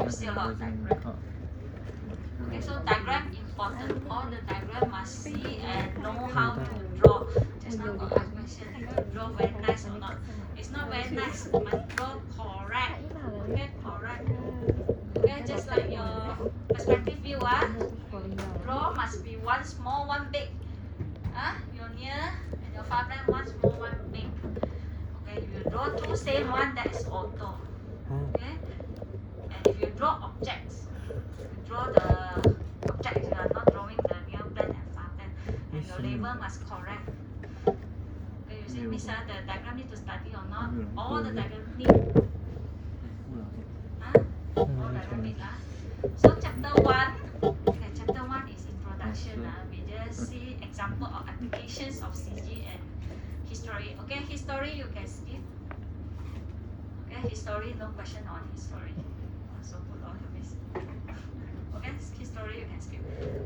you see a lot of diagram. Okay, so diagram important. All the diagram must see and know how to draw. Just now got asked question, need to draw very nice or not? It's not very nice. Must draw correct. Okay, correct. Okay, just like your perspective view, draw must be one small, one big. Your near and your far plan, one small, one big. Okay, if you draw two same one, that is auto. Okay, and if you draw objects, you draw the objects, you are not drawing the near plan and far plan, and your label must correct. Okay, you see, Miss, the diagram need to study or not? All the diagram need. All diagram need. So chapter 1, okay, chapter 1 is introduction. We just see example of applications of CG and history. Okay, history you can skip. Okay, history, no question on history. So put on the miss. Okay, history you can skip.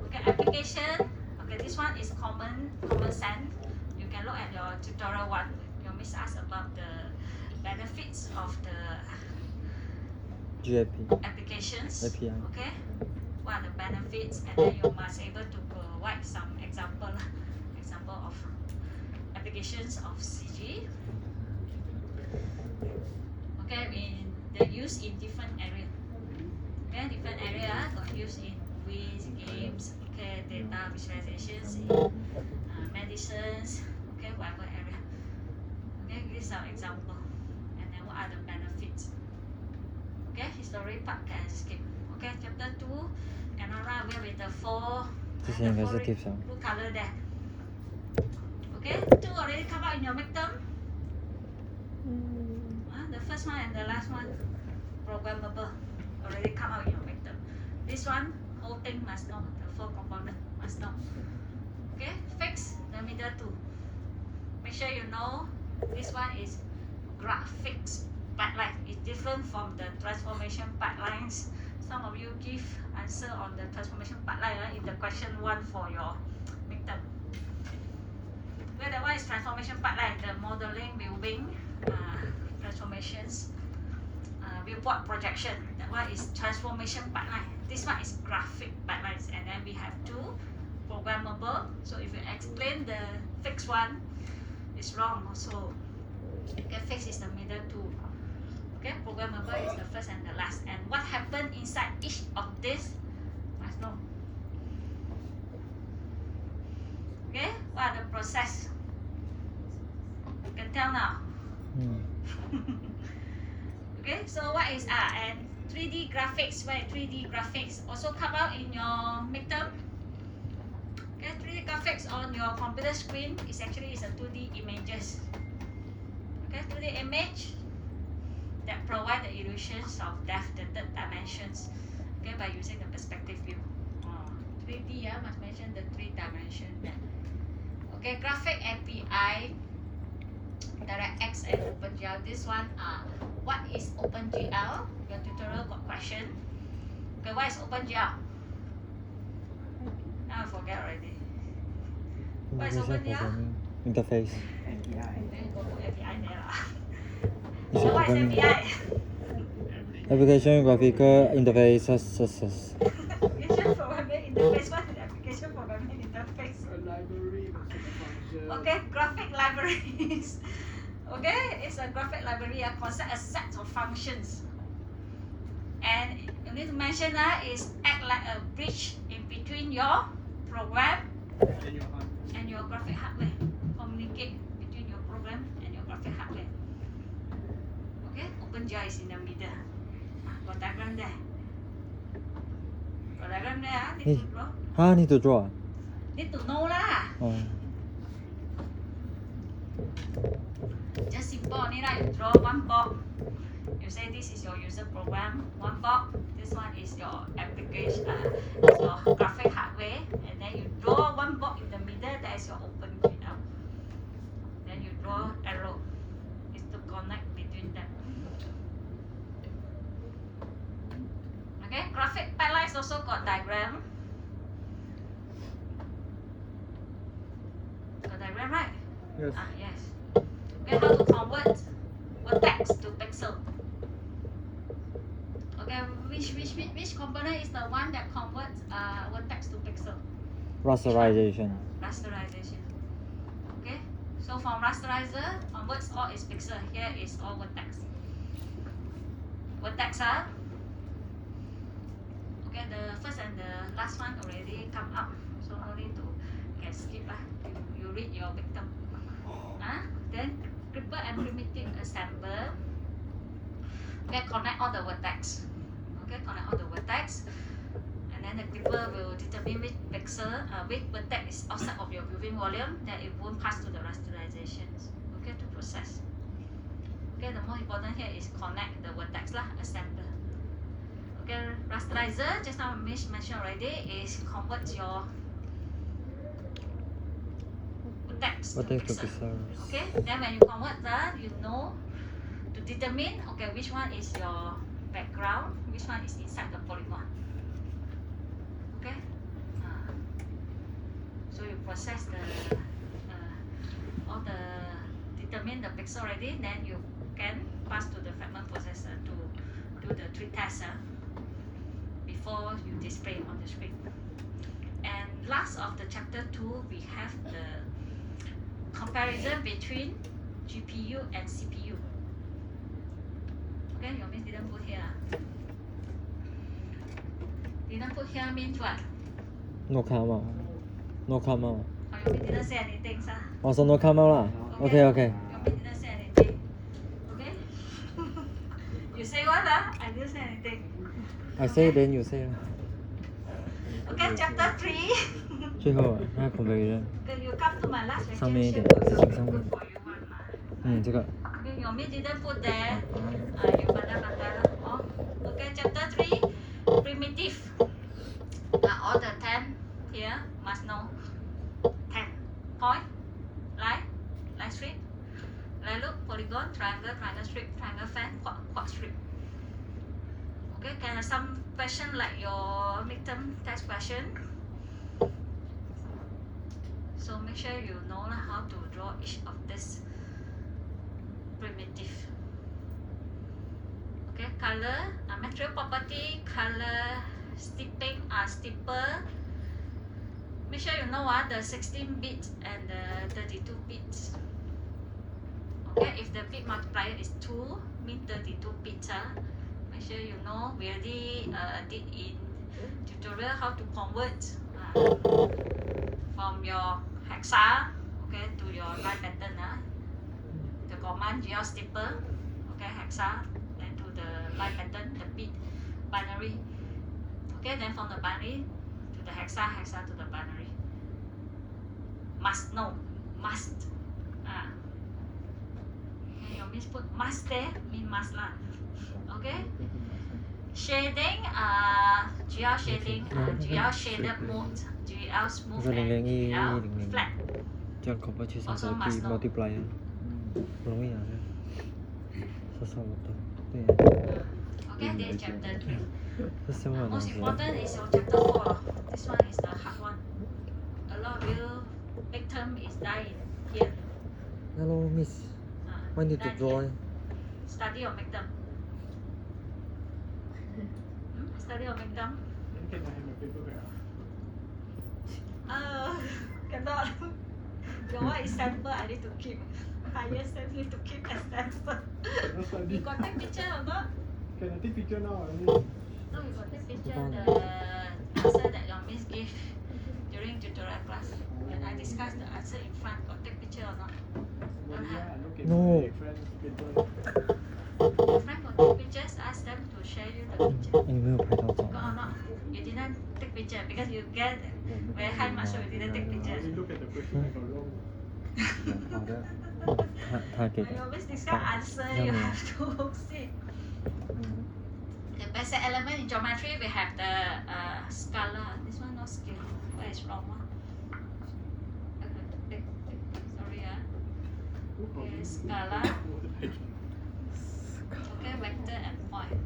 Okay, application. Okay, this one is common sense. You can look at your tutorial 1. Your miss asked about the benefits of the GAP applications. API. Okay, what are the benefits, and then you must able to provide some example of applications of CG. Okay, they use in different area. Okay, different area got used in quiz, games, okay, data visualizations, in medicines, okay, whatever area. Okay, give some example, and then what are the benefits. Okay, history part can skip. Okay, chapter 2, camera wheel with the 4 blue color there. Okay, 2 already come out in your midterm. The first one and the last one, programmable, already come out in your midterm. This one, whole thing must know, the 4 component must know. Okay, fix the middle 2. Make sure you know this one is graphics pipeline. It's different from the transformation pipelines. Some of you give answer on the transformation pipeline in the question 1 for your midterm. Where that one is transformation pipeline, the modeling, building, transformations, viewport projection. That one is transformation pipeline. This one is graphic pipelines, and then we have 2 programmable. So if you explain the fixed one, it's wrong also. Okay, fixed is the middle 2. Okay, programmable is the first and the last. And what happened inside each of this must know. Okay, what are the process? You can tell now. Okay, so what is and 3D graphics? Where 3D graphics also come out in your midterm? Okay, 3D graphics on your computer screen is actually a 2D images. Okay, 2D image that provide the illusions of depth, the third dimensions, okay, by using the perspective view. 3D, must mention the 3 dimension there. Okay, graphic API, DirectX and OpenGL. This one, what is OpenGL? Your tutorial got question. Okay, what is OpenGL? I forget already. What is OpenGL? Interface. Then go to API there. It's So what is open API? application graphical interfaces. Application programming interface. What is application programming interface? A library, function. Okay, graphic libraries. Okay, it's a graphic library, concept a set of functions. And you need to mention is act like a bridge in between your program and your graphic hardware. Communicate between your program and your graphic hardware. Okay, OpenGL is in the middle. Got diagram there. Got diagram there, need to draw. Need to draw. Need to know lah. Oh. Just simple only lah. You draw one box. You say this is your user program. One box. This one is your application. Is your graphic hardware. And then you draw one box in the middle. That is your OpenGL. Then you draw arrow. Is to connect between them. Okay. Graphic pipelines also got diagram. Got diagram, right? Yes. Yes. Okay, how to convert a text to pixel? Okay, which component is the one that converts vertex to pixel? Rasterization. Rasterization. Okay, so from rasterizer onwards, all is pixel. Here is all vertex. Vertex are okay. The first and the last one already come up, so no need to can skip lah. You read your victim. Then gripper and primitive assemble. Okay, connect all the vertex. Okay, connect all the vertex. And then the gripper will determine which pixel, which vertex is outside of your viewing volume, that it won't pass to the rasterizations. Okay, to process. Okay, the most important here is connect the vertex lah, assemble. Okay, rasterizer, just now Miss mentioned already, is convert your vertex to Vertex to pixel. pixels. Okay, then when you convert that, you know to determine okay which one is your background, which one is inside the polygon. Okay, so you process the all the determine the pixel already, then you can pass to the fragment processor to do the 3 tests before you display on the screen. And last of the chapter 2, we have the comparison between GPU and CPU. Okay, your miss didn't put here. Didn't put here means what? No come out. No come out. Or your miss didn't say anything, sir. Also no come out lah. Okay, okay. Your miss didn't say anything. Okay? You say what? I didn't say anything. I say then you say lah. Okay, chapter 3. 最后那个 comparison， Okay, you come to my last lecture. 上面一点， share 上面 good。for you one lah. 这个 Okay, your miss didn't put there. You pandai-pandai lah. Oh. Okay, chapter 3, primitive. All the 10 here must know. 10. Point, line, line strip, line loop, polygon, triangle, triangle strip, triangle fan, quad strip. Okay, can have some question like your midterm test question. So make sure you know how to draw each of this primitive. Okay, color, material property, color, steeping, steeper. Make sure you know the 16 bits and the 32 bits. Okay, if the bit multiplier is 2, mean 32 bits. Make sure you know. We already did in tutorial how to convert from your hexa, okay, to your line pattern. The command GL stipple, okay, hexa, then to the line pattern, the bit binary. Okay, then from the binary to the hexa, hexa to the binary. Must know, must. Your miss put must there, mean must lah. Okay. Shading, GL shading, GL shaded mode, GL smooth and GL flat. 这样 convert 去上 Also 个 must know. multiplier，容易啊，这少了的，对。 Okay, this is chapter 3. 这什么 Most 东西？ important is your chapter 4. This one is the hard one. A lot of you, big term is dying here. Hello, Miss. Why need to Die draw? here. Study your midterm. Study your midterm. Can I have my paper back? Cannot. Your one is sample, I need to keep. Higher step need to keep as sample. No study. You got take picture or not? Can I take picture now? No, you got take picture the answer that your miss gave during tutorial class. When I discussed the answer in front, got take picture or not? Don't have. Look at No. my friend's paper. Your friend got take pictures, ask them to share you the picture. 你没有拍到照 Got or not? You didn't take picture because you get very high marks, so you didn't take I picture. only look at the question, I got wrong. 好的，他给 When 的 you miss discuss answer, you have to see. The basic element in geometry, we have the scalar. This one not scale. Where is wrong one? Sorry, Okay, scalar. Okay, vector and point.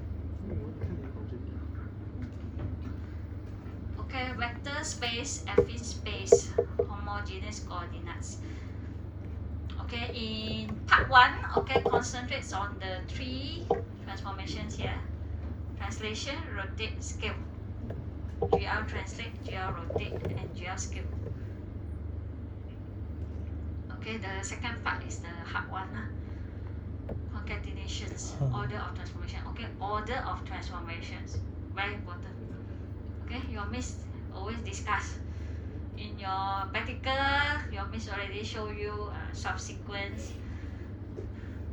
Okay, vector space, affine space, homogeneous coordinates. Okay, in part 1, okay, concentrates on the 3 transformations here. translation, rotate, scale. GL translate, GL rotate, and GL scale. Okay, the second part is the hard one. Concatenations, order of transformation. Okay, order of transformations. Very important. Okay, your miss always discuss. In your practical, your miss already show you subsequence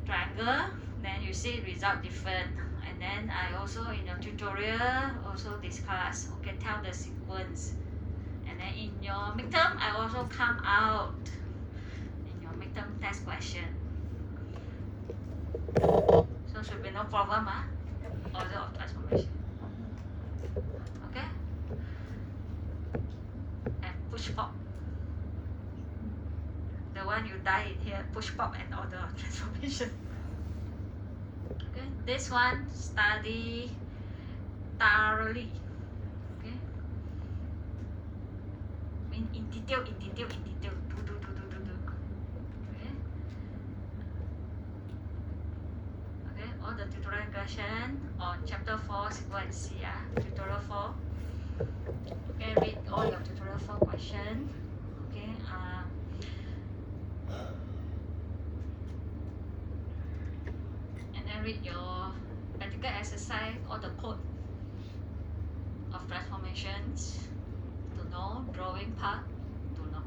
triangle. Then you see result different. And then I also in your tutorial also discuss. Okay, tell the sequence. And then in your midterm, I also come out in your midterm test question. So should be no problem, order of transformation. Okay? And push pop. The one you die in here, push pop and order of transformation. Okay, this one study thoroughly. Okay? Mean in detail. Do. Okay? Okay, all the tutorial question on chapter 4 sequence C, tutorial 4. Okay, read all your tutorial 4 question. Okay, and then read your practical exercise, all the code of transformations to know, drawing part to know.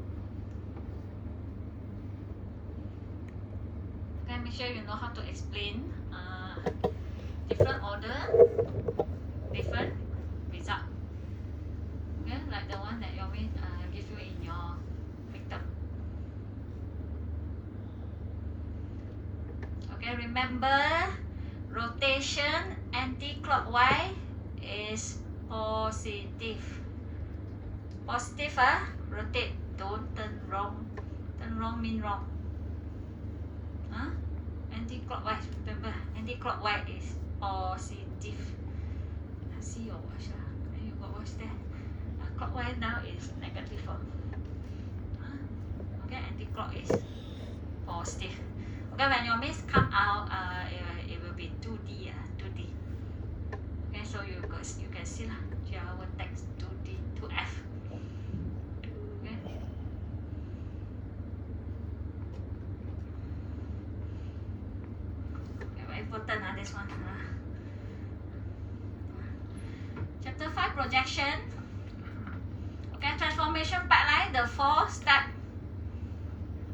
Okay, make sure you know how to explain different order, different result. Okay, like the one that you give you in your midterm. Okay, remember rotation anti-clockwise is positive. Positive, rotate, don't turn wrong. Turn wrong mean wrong. Anti-clockwise, remember, anti-clockwise is positive. See your watch, you got watch there. Clockwise now is negative. Okay, anti-clock is positive. Okay, when your miss come out, it will be 2D. 2D. Okay, so you can see our text 2D, 2F. Okay. Very important, this one. Chapter 5 projection. Okay, transformation pipeline, the 4 step.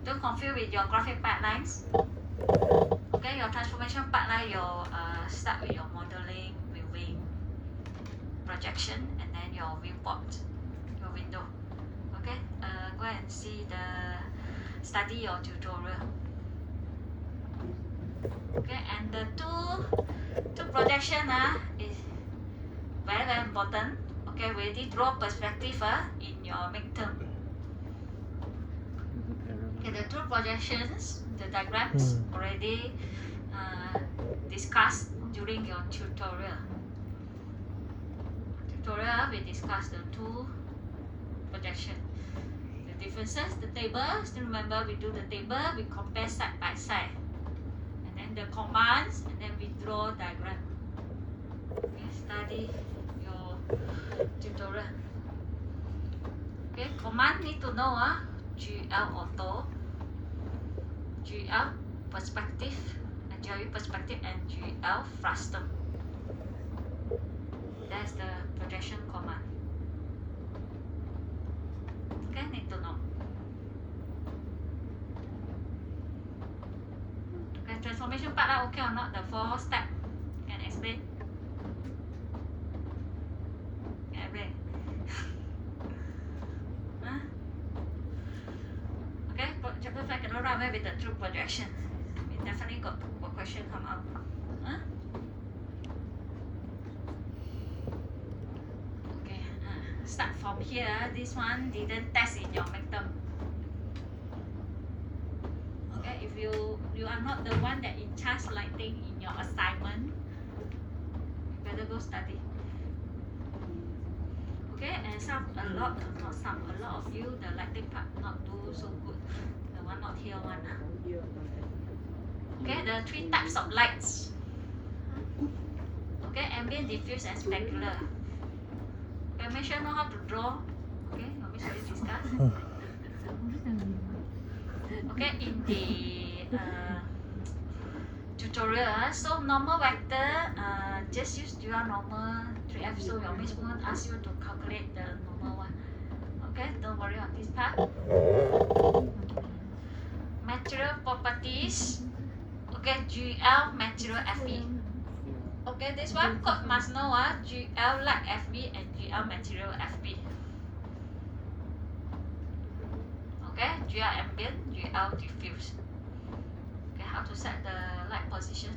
Don't confuse with your graphic pipelines. Okay, your transformation pipeline, your start with your modeling, viewing, projection, and then your viewport, your window. Okay, go and see study your tutorial. Okay, and the two projection is very important. Okay, we already draw perspective in your midterm. Okay, the two projections, the diagrams already discussed during your tutorial. We discussed the two projection. The differences, the table, still remember we do the table, we compare side by side. And then the commands, and then we draw diagram. Okay, study your tutorial. Okay, command need to know GL auto, GL perspective, and GL perspective, and GL frustum. That's the projection command. Okay, need to know. Okay, transformation part okay or not? The 4 step can explain. Explain. Okay, chapter 5 cannot run away with the true projection. We definitely got what question come out. Okay, start from here. This one didn't test in your midterm. Okay, if you are not the one that in charge lighting in your assignment, you better go study. Okay, and a lot of you, the lighting part not do so good. The one not here one. Okay, the 3 types of lights. Okay, ambient, diffuse, and specular. Okay, make sure know how to draw. Okay, we shall discuss. Okay, in the tutorial, so normal vector, just use dual normal 3F. So your miss won't ask you to calculate the normal one. Okay, don't worry on this part. Material properties. Okay, GL material FE. Okay, this one code must know GL like FB and GL material FB. Okay, GL ambient, GL diffuse. Okay, how to set the light position?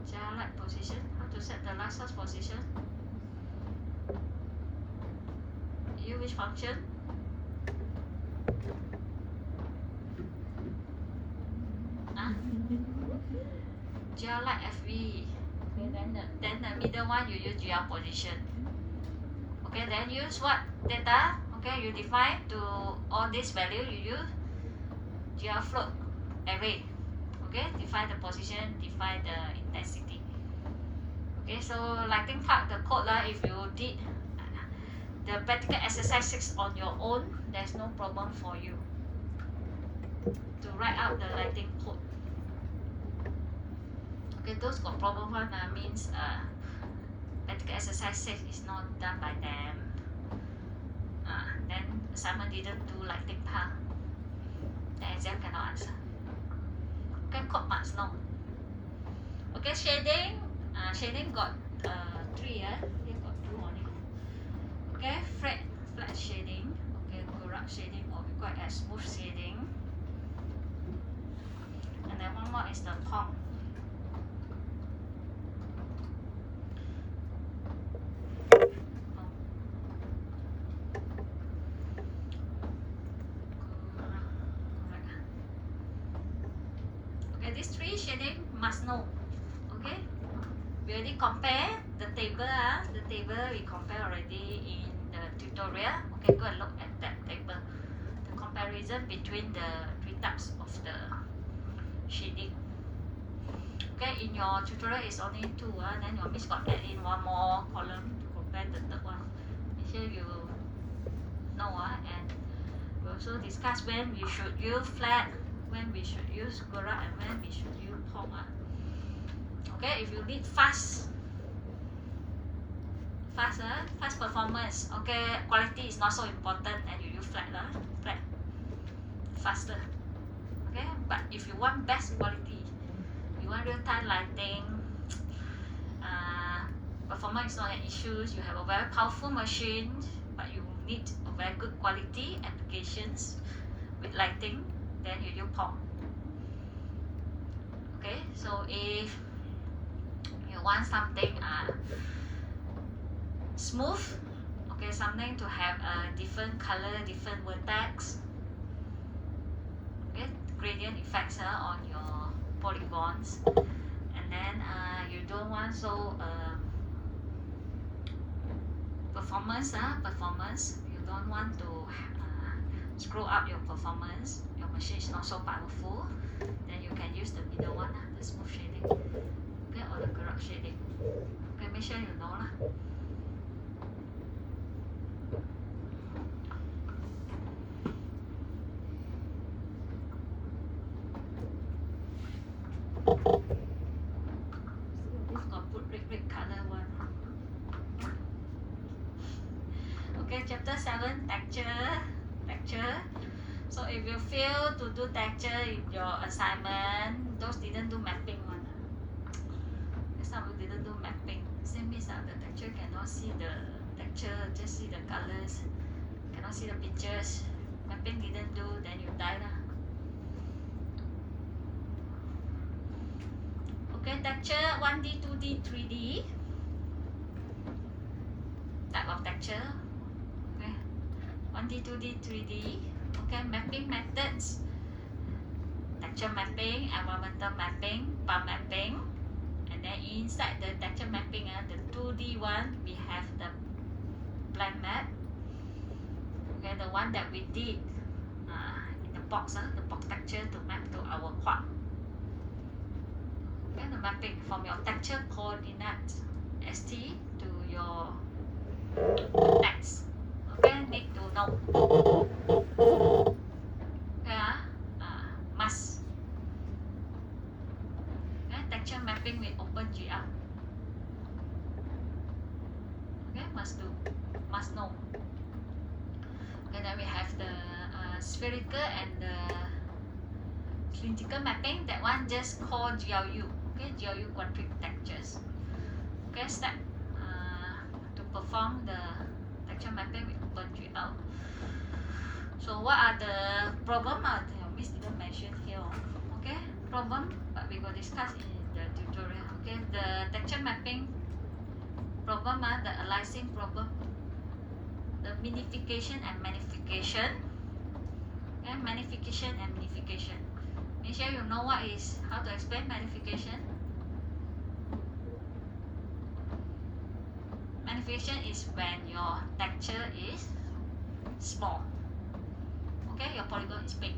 GL light position. How to set the light source position? Use which function? GL light FV. Okay, then the middle one you use GL position. Okay, then use what data? Okay, you define to all this value you use GL float array. Okay, define the position, define the intensity. Okay, so lighting part the code if you did the practical exercise 6 on your own, there's no problem for you to write out the lighting code. Okay, those got problem one means practical exercise 6 is not done by them. Then assignment didn't do lighting part. The exam cannot answer. Okay, code must know. Okay, shading. Shading got 3 here got 2 only. Okay, flat shading. Okay, corrupt shading or we call it as smooth shading. And then one more is the pong. Okay, these 3 shading must know. Okay, we already compare the table. The table we compare already in the tutorial. Okay, go and look at that table. The comparison between the 3 types of the shading. Okay, in your tutorial is only 2. Then your miss got add in 1 more column to compare the third one. Make sure you know. And we also discuss when we should use flat, when we should use Gora, and when we should use Pong. Okay, if you need fast performance, okay, quality is not so important and you use flat, faster. Okay, but if you want best quality, you want real-time lighting, performance is not an issue, you have a very powerful machine, but you need a very good quality applications with lighting, then you use Pong. Okay, so if you want something smooth, okay, something to have a different color, different vertex, okay, gradient effects on your polygons, and then you don't want so performance, you don't want to screw up your performance, your machine is not so powerful, then you can use the middle one, the smooth shading, okay, or the corrupt shading. Okay, make sure you know . Got put red color one. Okay, chapter 7, texture. So if you fail to do texture in your assignment, those didn't do mapping one. Some of you didn't do mapping. Same means the texture cannot see the texture, just see the colors, cannot see the pictures. Mapping didn't do, then you die . Okay, texture 1D, 2D, 3D. Type of texture. Okay, 1D, 2D, 3D. Okay, mapping methods. Texture mapping, environmental mapping, palm mapping. And then inside the texture mapping, the 2D one, we have the plan map. Okay, the one that we did in the box texture to map to our quad. Okay, Okay, the mapping from your texture coordinate ST to your X. Okay, need to know. Okay, must. Okay, texture mapping with OpenGL. Okay, must do, must know. Okay, then we have the spherical and the cylindrical mapping. That one just called GLU. Okay, GLU quadric textures. Okay, step to perform the texture mapping with OpenGL. So what are the problem? Miss didn't mention here. Okay, problem, but we will discuss in the tutorial. Okay, the texture mapping problem, the aliasing problem, the minification and magnification. Okay, magnification and minification. Make sure you know what is, how to explain magnification. Magnification is when your texture is small. Okay, your polygon is big.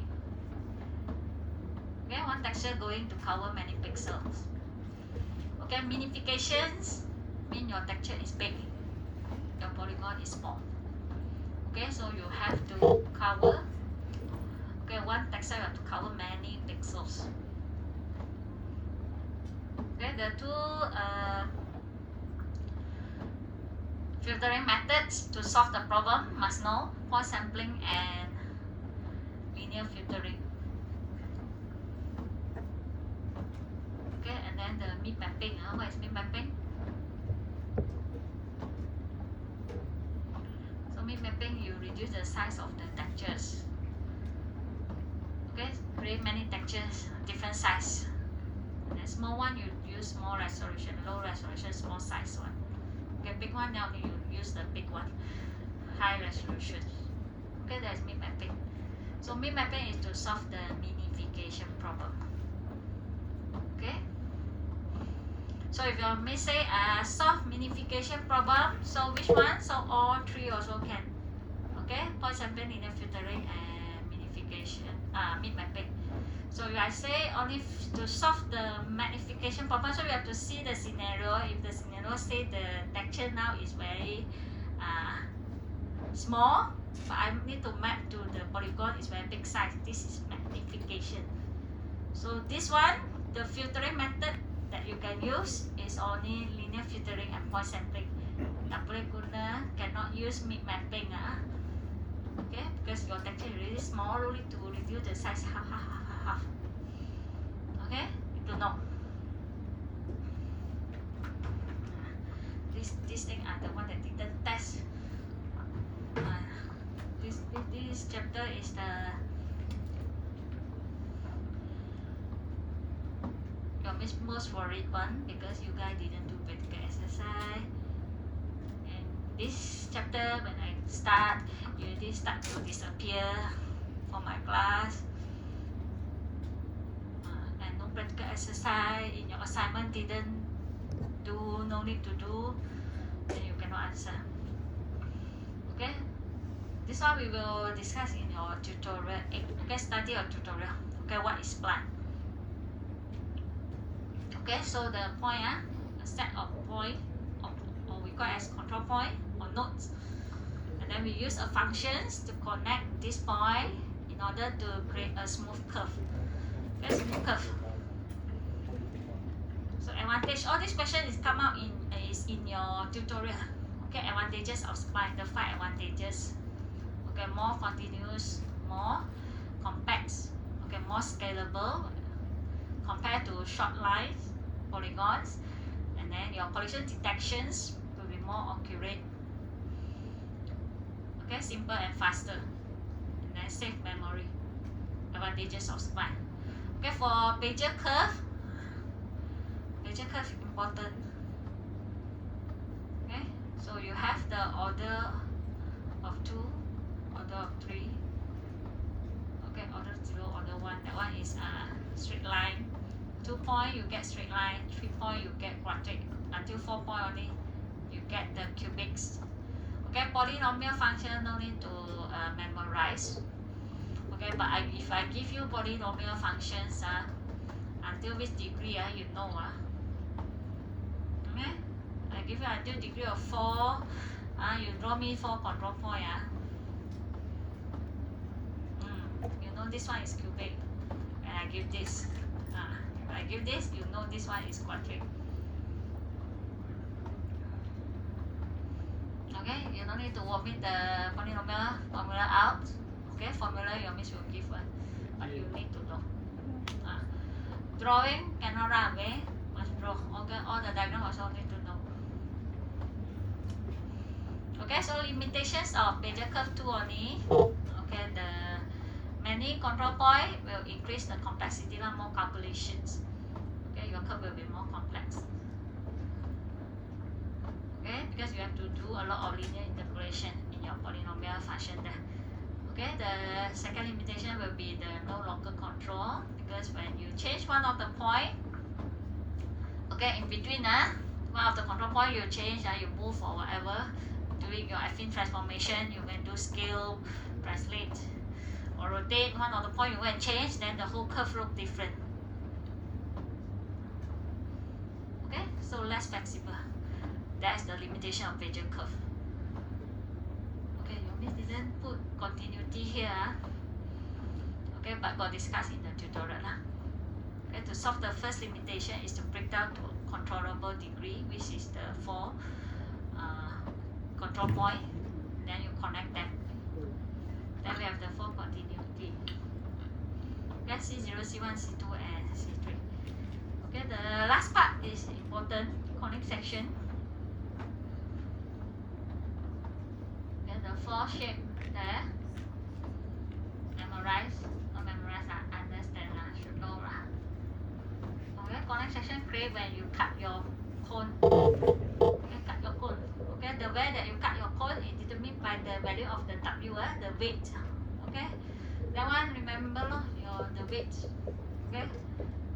Okay, one texture going to cover many pixels. Okay, minifications mean your texture is big, your polygon is small. Okay, so you have to cover, okay, one texture you have to cover many pixels. Okay, the two filtering methods to solve the problem must know: point sampling and linear filtering. Okay, and then the mid mapping. What is mid mapping? So mid mapping, you reduce the size of the textures. Okay, create many textures, different size. And the small one you use small resolution, low resolution, small size one. Okay, big one now you use the big one, high resolution. Okay, that's mid mapping. So mid mapping is to solve the minification problem. Okay. So if you may say solve minification problem, so which one? So all three also can. Okay, point sampling, linear filtering, and minification, mid mapping. So if I say only to solve the magnification problem, so we have to see the scenario. If the scenario say the texture now is very small, but I need to map to the polygon is very big size. This is magnification. So this one, the filtering method that you can use is only linear filtering and point sampling. Tak boleh guna, cannot use mid mapping. Okay, because your texture is really small, only to reduce the size half. Okay, itu know. This thing are the one that didn't test. This chapter is the your most worried one because you guys didn't do practical exercise. And this chapter, when I start, you already start to disappear from my class. And no practical exercise in your assignment didn't do, no need to do, then you cannot answer. Okay, this one we will discuss in your tutorial 8. Okay, study your tutorial. Okay, what is plan? Okay, so the point, a set of point, or we call as control point or nodes, and then we use a functions to connect this point in order to create a smooth curve. Okay, smooth curve. So advantage, all these questions is come out is in your tutorial. Okay, advantages of spline, the 5 advantages. Okay, more continuous, more compact. Okay, more scalable compared to short lines, polygons, and then your collision detections will be more accurate. Okay, simple and faster, and then save memory. Advantages of spline. Okay, for Bezier curve important. Okay, so you have the order of 2, order of 3. Okay, order 0, order 1. That one is straight line. 2 point you get straight line, 3 point you get quadratic, until 4 point only you get the cubics. Okay, polynomial function no need to memorize. Okay, but if I give you polynomial functions, until which degree you know. Okay, I give you until degree of 4. You draw me 4 control point. You know this one is cubic. And I give this. I give this, you know this one is quadric. Okay, you don't need to omit the polynomial formula out. Okay, formula your miss will give one, but you need to know. Drawing cannot run away, must draw. Okay, all the diagram also need to know. Okay, so limitations of Bezier curve 2 only. Okay, the many control point will increase the complexity, more calculations. Okay, your curve will be more complex. Okay, because you have to do a lot of linear integration in your polynomial function there. Okay, the second limitation will be the no longer control, because when you change one of the point, okay, in between one of the control point you change, you move or whatever, doing your affine transformation, you can do scale, translate, or rotate one of the point you go and change, then the whole curve look different. Okay, so less flexible. That's the limitation of Bezier curve. Okay, you didn't put continuity here. Okay, but got discussed in the tutorial. Okay, to solve the first limitation is to break down to controllable degree, which is the 4 control point. Then you connect them. Then we have the 4 continuity. Okay, C0, C1, C2, and C3. Okay, the last part is important, conic section. Okay, the 4 shape there. Memorize, not memorize, understand, should know. Okay, conic section create when you cut your cone. Okay, cut your cone. Okay, the way that you cut your cone is determined by the value of the W, the weight. Okay, that one remember the weight. Okay,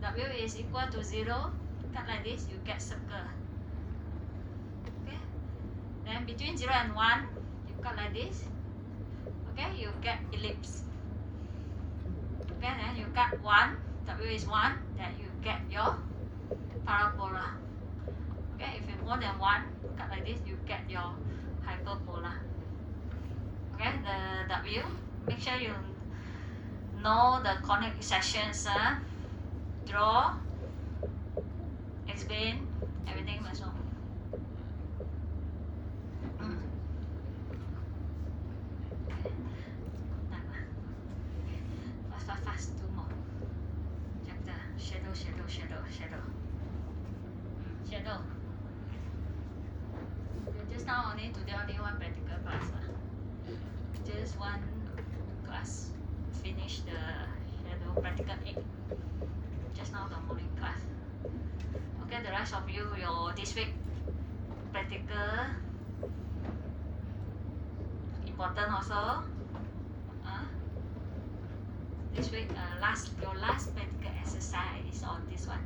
W is equal to 0. Cut like this, you get circle. Okay, then between 0 and 1, you cut like this. Okay, you get ellipse. Okay, then you cut 1, W is 1, then you get your parabola. Okay, if you more than 1, cut like this, you get your hyperbola. Okay, the W, make sure you know the conic sections. Draw, explain, everything must know. Fast, 2 more. Chapter, shadow. Shadow. Just now today only 1 practical class. Just 1 class. Finish the shadow practical 8. Just now the morning class. Okay, the rest of you, your this week practical important also. This week, your last practical exercise is on this one.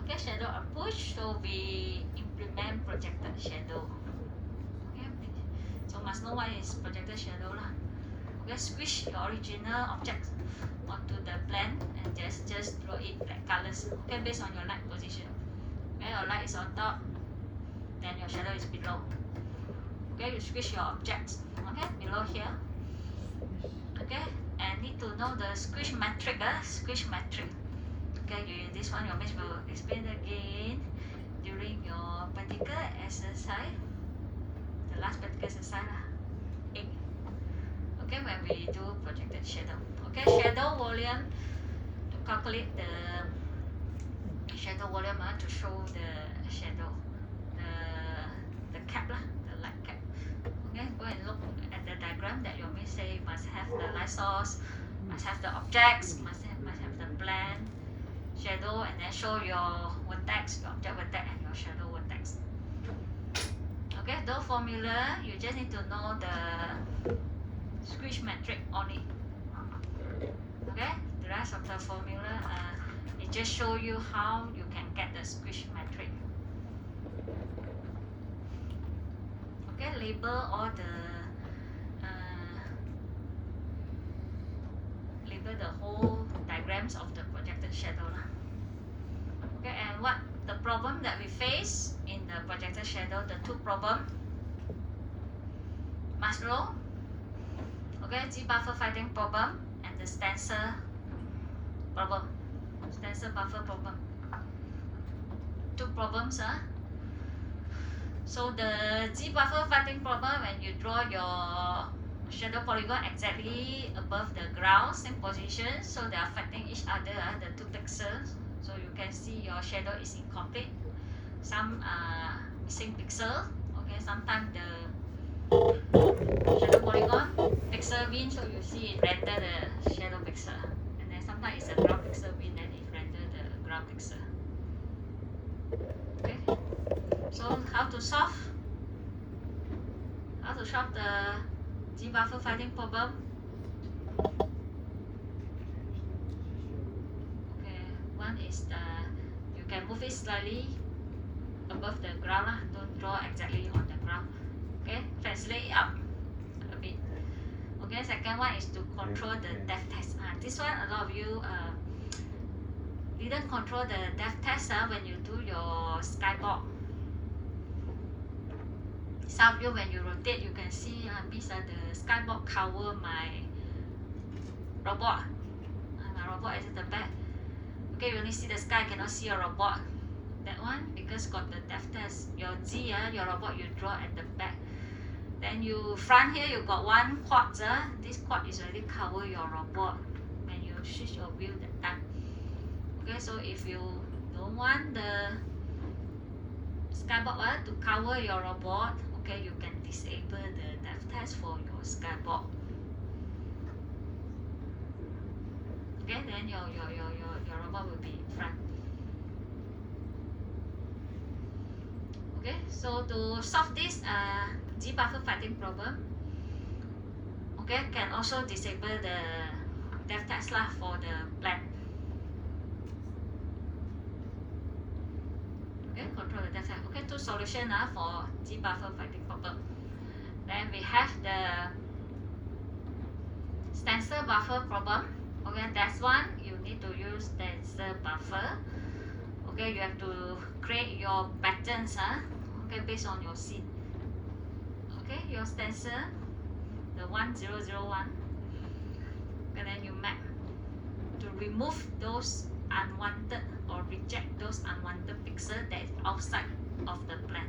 Okay, shadow approach. So we implement projected shadow. Okay, so must know what is projected shadow lah. Okay, squish your original object onto the plane and just draw it like colors. Okay, based on your light position. Okay, your light is on top, then your shadow is below. Okay, you squish your object. Okay, below here. Okay, and need to know the squish metric. Okay, you use this one. Your miss will explain again during your practical exercise. The last practical exercise 8. Okay, when we do projected shadow. Okay, shadow volume, to calculate the shadow volume to show the shadow, the cap the light cap. Okay, go and look at the diagram that your miss say must have the light source, must have the objects, must have the plane, shadow, and then show your vertex, your object vertex and your shadow vertex. Okay, those formula you just need to know the squish metric only. Okay, the rest of the formula it just show you how you can get the squish metric. Okay, label all the whole diagrams of the projected shadow. problem that we face in the projected shadow, the two problem, Maslow, okay, G buffer finding problem, and the stencil problem, stencil buffer problem. Two problems, So the G buffer finding problem, when you draw your shadow polygon exactly above the ground, same position, so they are affecting each other, the two pixels. So you can see your shadow is incomplete. Some missing pixel. Okay, sometimes the shadow polygon pixel win, so you see it render the shadow pixel, and then sometimes it's a ground pixel win, and it render the ground pixel. Okay, so how to solve? How to solve the G buffer finding problem? Okay, one is you can move it slightly above the ground, don't draw exactly on the ground. Okay, translate it up a bit. Okay, second one is to control the depth test. This one a lot of you didn't control the depth test when you do your skyboard. Some of you, when you rotate, you can see the skyboard cover my robot. My robot is at the back. Okay, you only see the sky, cannot see your robot. That one, because got the depth test. Your G, your robot you draw at the back. Then you front here, you got one quad. This quad is already cover your robot when you switch your view that time. Okay, so if you don't want the skyboard to cover your robot, okay, you can disable the depth test for your skyboard. Okay, then your robot will be in front. Okay, so to solve this G buffer finding problem, okay, can also disable the depth test for the plan. Okay, control the depth test. Okay, two solutions for G buffer finding problem. Then we have the stencil buffer problem. Okay, that's one. You need to use stencil buffer. Okay, you have to create your patterns. Okay, based on your scene. Okay, your stencil, the 1001. And then you map to remove those unwanted or reject those unwanted pixels that is outside of the plan.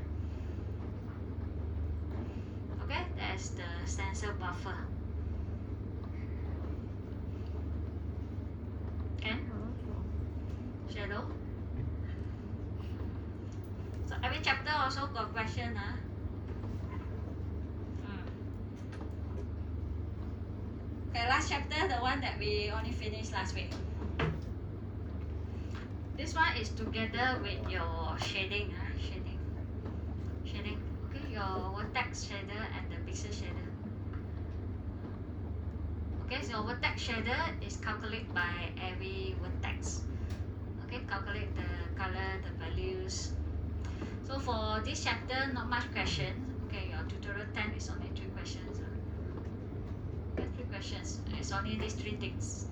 Okay, that's the stencil buffer. Can? Shadow. So every chapter also got question. Okay, last chapter, the one that we only finished last week. This one is together with your shading. Shading. Okay, your vertex shader and the pixel shader. Okay, so vertex shader is calculated by every vertex. Okay, calculate the color, the values. So for this chapter, not much question. Okay, your tutorial 10 is only 3 questions. Okay, 3 questions. It's only these 3 things.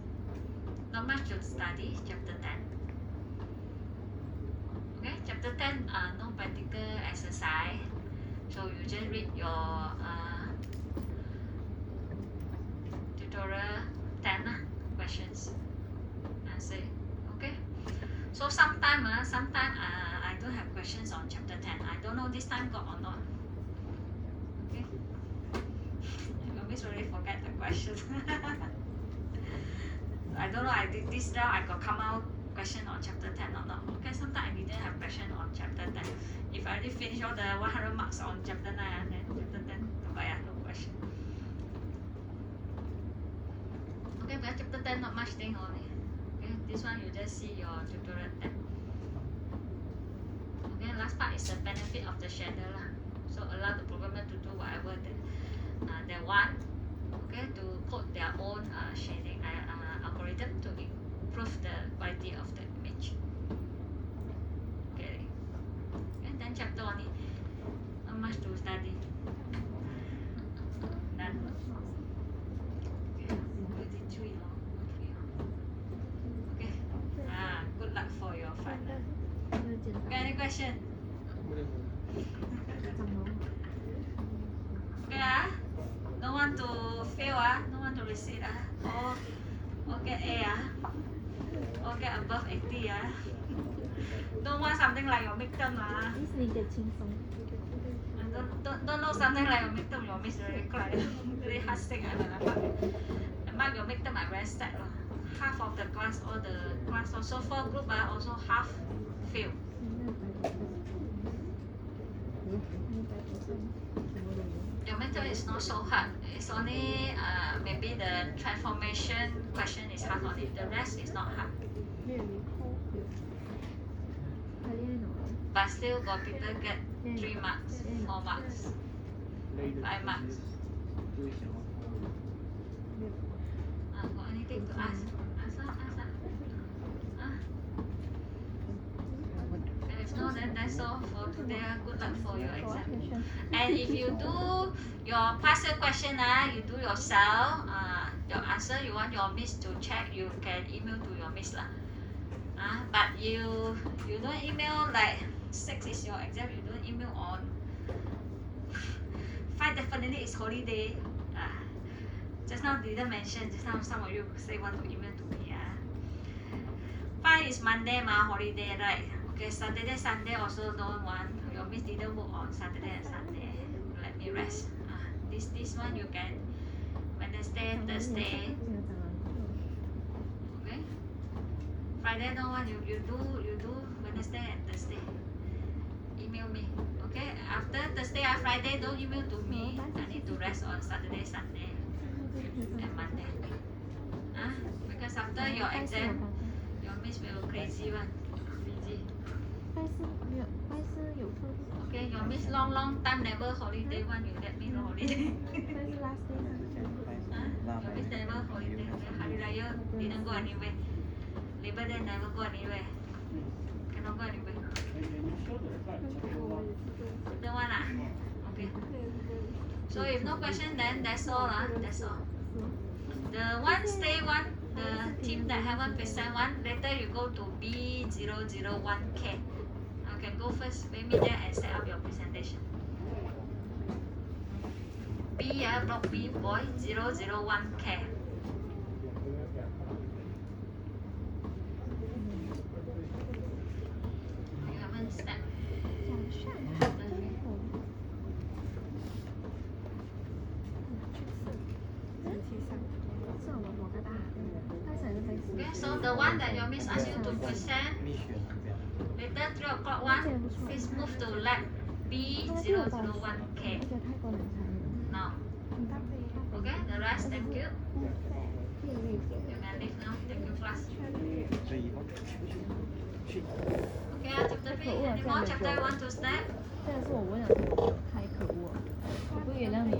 Not much to study, chapter 10. Okay, chapter 10, no practical exercise. So you just read your tutorial 10 questions. Answer. Okay. So sometime I don't have questions on chapter 10. I don't know this time got or not. Okay. I always already forget the questions. I don't know. I did this round. I got come out question on chapter 10 or not. Okay. Sometimes I didn't have question on chapter 10. If I already finish all the 100 marks on chapter 9, then chapter 10, no question. Okay, but chapter 10 not much thing only. Okay, this one you just see your tutorial 10. Okay, last part is the benefit of the shader lah. So allow the programmer to do whatever they want. Okay, to code their own shading algorithm to improve the quality of the image. Okay, and then chapter only, not much to study. Done. Okay, good luck for your final. Okay, any question? ไม่ได้ Okay, no one to fail, no one to receive, or get A, or get above 80, Don't want something like your midterm, Don't know something like your midterm, your miss very cry, very hard stick, mark your midterm at very sad, half of the class, all the class, also 4 group, also half fail. Your midterm is not so hard. It's only maybe the transformation question is hard on it. The rest is not hard. But still got people get 3 marks, 4 marks, 5 marks. Got anything to ask? Ask. If no, then that's all for today. Good luck for your exam. And if you do your partial question, you do yourself. Your answer you want your miss to check, you can email to your miss lah. But you don't email like 6 is your exam. You don't email on 5 definitely is holiday. Just now didn't mention. Just now some of you say want to email to me. 5 is Monday holiday, right? Okay, Saturday, Sunday also don't want. Your miss didn't work on Saturday and Sunday. Let me rest. This one you can Wednesday, Thursday. Okay. Friday no one. You do Wednesday and Thursday. Email me. Okay. After Thursday or Friday, don't email to me. I need to rest on Saturday, Sunday, and Monday. Because after your exam, your miss will crazy one. Busy. Okay, your miss long time never holiday one, you let me know holiday. Your miss never holiday. Hari Raya didn't go anywhere. Labor Day never go anywhere. Cannot go anywhere. Don't want Okay. So if no question, then that's all That's all. The one stay one, the team that haven't present one, later you go to B001K. Okay, go first. Meet me there and set up your presentation. B, block B, boy, 001K. You haven't stepped. Okay, so the one that your miss asked you to present, later 3 o'clock one, please move to lab B001K. Now. Okay, the rest, thank you. You can leave now. Thank you, class. Okay, chapter 3. Any more chapter you want to start? 但是我想开可恶，我不原谅你。